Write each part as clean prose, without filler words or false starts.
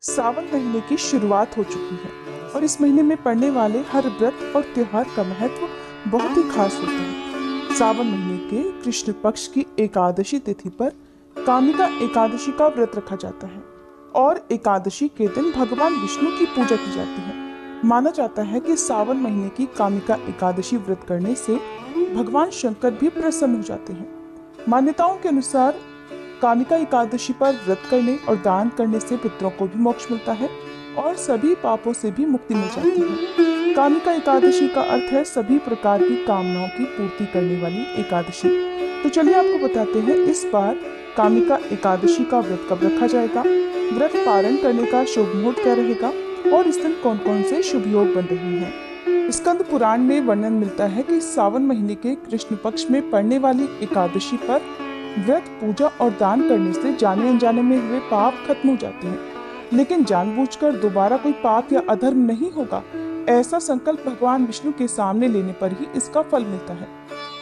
सावन महीने की शुरुआत हो चुकी है और इस महीने में पड़ने वाले हर व्रत और त्योहार का महत्व बहुत ही खास होता है। सावन महीने के कृष्ण पक्ष की एकादशी तिथि पर कामिका एकादशी का व्रत रखा जाता है और एकादशी के दिन भगवान विष्णु की पूजा की जाती है। माना जाता है कि सावन महीने की कामिका एकादशी व्रत करने से भगवान शंकर भी प्रसन्न हो जाते हैं। मान्यताओं के अनुसार कामिका एकादशी पर व्रत करने और दान करने से पितरों को भी मोक्ष मिलता है और सभी पापों से भी मुक्ति मिल जाती है। कामिका एकादशी का अर्थ है सभी प्रकार की कामनाओं की पूर्ति करने वाली एकादशी। तो चलिए आपको बताते हैं इस बार कामिका एकादशी का व्रत कब रखा जाएगा, व्रत पारण करने का शुभ मुहूर्त क्या रहेगा और इस दिन कौन कौन से शुभ योग बन रहे हैं। स्कंद पुराण में वर्णन मिलता है कि सावन महीने के कृष्ण पक्ष में पड़ने वाली एकादशी पर व्रत, पूजा और दान करने से जाने अनजाने में हुए पाप खत्म हो जाते हैं, लेकिन जानबूझकर दोबारा कोई पाप या अधर्म नहीं होगा, ऐसा संकल्प भगवान विष्णु के सामने लेने पर ही इसका फल मिलता है।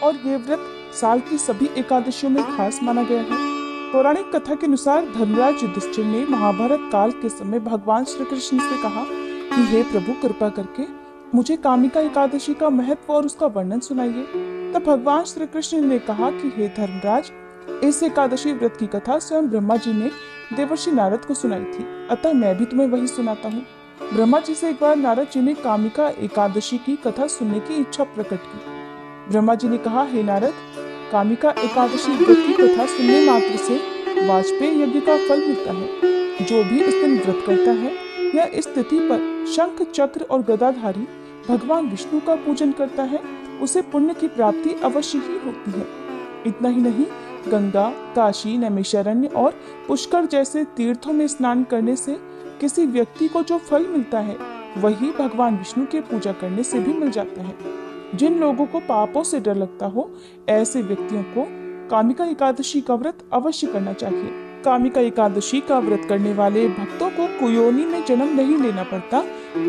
और ये व्रत साल की सभी एकादशियों में खास माना गया है। पौराणिक कथा के अनुसार धर्मराज युधिष्ठिर ने महाभारत काल के समय भगवान श्री कृष्ण से कहा कि हे प्रभु, कृपा करके मुझे कामिका एकादशी का महत्व और उसका वर्णन सुनाइए। तब भगवान श्री कृष्ण ने कहा कि हे धर्मराज, इस एकादशी व्रत की कथा स्वयं ब्रह्मा जी ने देवर्षि नारद को सुनाई थी, अतः मैं भी तुम्हें वही सुनाता हूँ। ब्रह्मा जी से एक बार नारद जी ने कामिका एकादशी की कथा सुनने की इच्छा प्रकट की। ब्रह्मा जी ने कहा, हे नारद, कामिका एकादशी व्रत की कथा सुनने मात्र से वाजपेय यज्ञ का फल मिलता है। जो भी इस दिन व्रत करता है या इस तिथि पर शंख, चक्र और गदाधारी भगवान विष्णु का पूजन करता है, उसे पुण्य की प्राप्ति अवश्य ही होती है। इतना ही नहीं, गंगा, काशी, नैमिषारण्य और पुष्कर जैसे तीर्थों में स्नान करने से किसी व्यक्ति को जो फल मिलता है वही भगवान विष्णु के पूजा करने से भी मिल जाता है। जिन लोगों को पापों से डर लगता हो, ऐसे व्यक्तियों को कामिका एकादशी का व्रत अवश्य करना चाहिए। कामिका एकादशी का व्रत करने वाले भक्तों को कुयोनि में जन्म नहीं लेना पड़ता,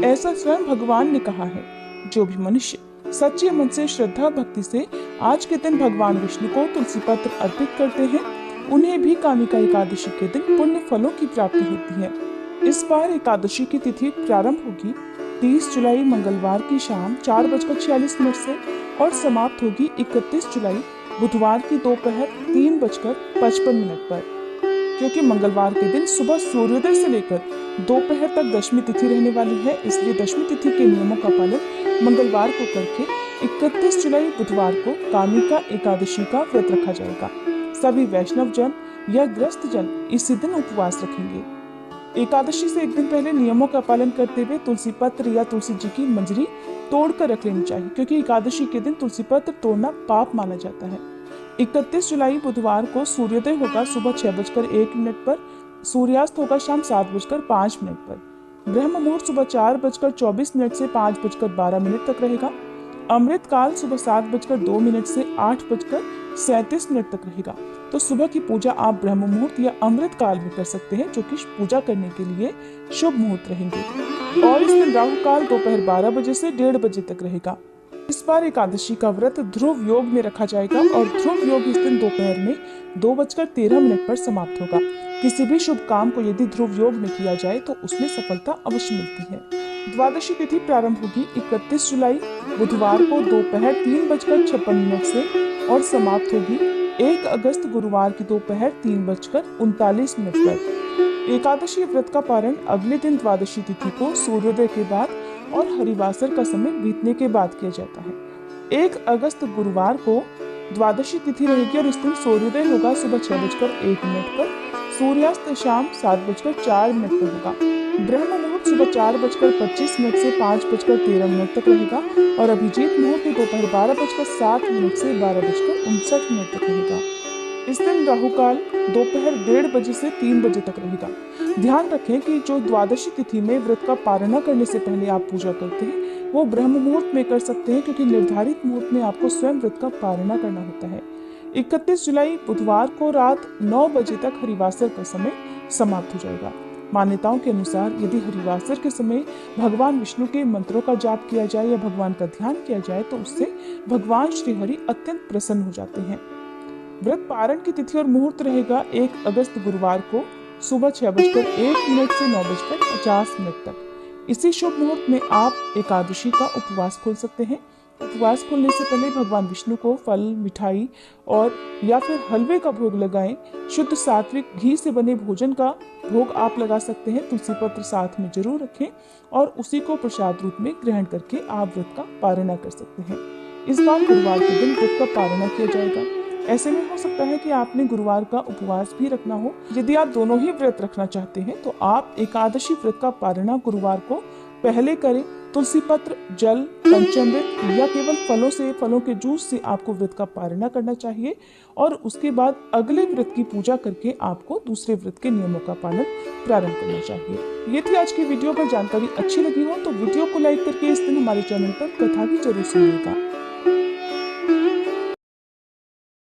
ऐसा स्वयं भगवान ने कहा है। जो भी मनुष्य सच्चे मन से श्रद्धा भक्ति से आज के दिन भगवान विष्णु को तुलसी पत्र अर्पित करते हैं, उन्हें भी कामिका एकादशी के दिन पुण्य फलों की प्राप्ति होती है। इस बार एकादशी की तिथि प्रारंभ होगी 30 जुलाई मंगलवार की शाम 4:46 से और समाप्त होगी 31 जुलाई बुधवार की दोपहर 3:55 पर। क्योंकि मंगलवार के दिन सुबह सूर्योदय से लेकर दोपहर तक दशमी तिथि रहने वाली है, इसलिए दशमी तिथि के नियमों का पालन मंगलवार को करके 31 जुलाई बुधवार को कामिका एकादशी का व्रत रखा जाएगा। सभी वैष्णव जन या ग्रस्त जन इसी दिन उपवास रखेंगे। एकादशी से एक दिन पहले नियमों का पालन करते हुए तुलसी पत्र या तुलसी जी की मंजरी तोड़कर रख लेनी चाहिए, क्योंकि एकादशी के दिन तुलसी पत्र तोड़ना पाप माना जाता है। 31 जुलाई बुधवार को सूर्योदय होगा सुबह 6:01 पर, सूर्यास्त होगा शाम 7:05 पर। ब्रह्म मुहूर्त सुबह 4:24 से 5:12 तक रहेगा। अमृत काल सुबह 7:02 से 8:37 तक रहेगा। तो सुबह की पूजा आप ब्रह्म मुहूर्त या अमृत काल में कर सकते हैं, जो कि पूजा करने के लिए शुभ मुहूर्त रहेंगे। और इस दिन राहु काल दोपहर 12 बजे से 1:30 बजे तक रहेगा। इस बार एकादशी का व्रत ध्रुव योग में रखा जाएगा और ध्रुव योग इस दिन दोपहर में 2:13 पर समाप्त होगा। किसी भी शुभ काम को यदि ध्रुव योग में किया जाए तो उसमें सफलता अवश्य मिलती है। द्वादशी तिथि प्रारंभ होगी 31 जुलाई बुधवार को दोपहर 3:56 से और समाप्त होगी 1 अगस्त गुरुवार की दोपहर 3:39 पर। एकादशी व्रत का पारण अगले दिन द्वादशी तिथि को सूर्योदय के बाद और हरिवासर का समय बीतने के बाद किया जाता है। 1 अगस्त गुरुवार को द्वादशी तिथि रहेगी और इस दिन सूर्योदय होगा सुबह 6:01 पर, सूर्यास्त शाम 7:04 पर होगा। ब्रह्म मुहूर्त सुबह 4:25 से 5:13 तक रहेगा और अभिजीत मुहूर्त दोपहर 12:07 से 12:59 तक रहेगा। इस दिन राहु काल दोपहर 1:30 बजे से 3 बजे तक रहेगा। ध्यान रखें कि जो द्वादशी तिथि में व्रत का पारण करने से पहले आप पूजा करते हैं वो ब्रह्म मुहूर्त में कर सकते हैं, क्योंकि निर्धारित मुहूर्त में आपको स्वयं व्रत का पारण करना होता है। 31 जुलाई बुधवार को रात 9 बजे तक हरिवासर का समय समाप्त हो जाएगा। मान्यताओं के अनुसार यदि हरिवासर के समय भगवान विष्णु के मंत्रों का जाप किया जाए या भगवान का ध्यान किया जाए तो उससे भगवान श्री हरि अत्यंत प्रसन्न हो जाते हैं। व्रत पारण की तिथि और मुहूर्त रहेगा 1 अगस्त गुरुवार को सुबह 6:01 से 9:50 तक। इसी शुभ मुहूर्त में आप एकादशी का उपवास खोल सकते हैं। उपवास खोलने से पहले भगवान विष्णु को फल, मिठाई और या फिर हलवे का भोग लगाएं। शुद्ध सात्विक घी से बने भोजन का भोग आप लगा सकते हैं। तुलसी पत्र साथ में जरूर रखें और उसी को प्रसाद रूप में ग्रहण करके आप व्रत का पारणा कर सकते हैं। इस बार गुरुवार के दिन व्रत का पारणा किया जाएगा। ऐसे में हो सकता है कि आपने गुरुवार का उपवास भी रखना हो। यदि आप दोनों ही व्रत रखना चाहते हैं तो आप एकादशी व्रत का पारणा गुरुवार को पहले करें। तुलसी पत्र, जल, पंचामृत या केवल फलों के जूस से आपको व्रत का पारणा करना चाहिए और उसके बाद अगले व्रत की पूजा करके आपको दूसरे व्रत के नियमों का पालन प्रारंभ करना चाहिए। ये थी आज की वीडियो। अगर जानकारी अच्छी लगी हो तो वीडियो को लाइक करके इस दिन हमारे चैनल पर कथा भी जरूर सुनिएगा।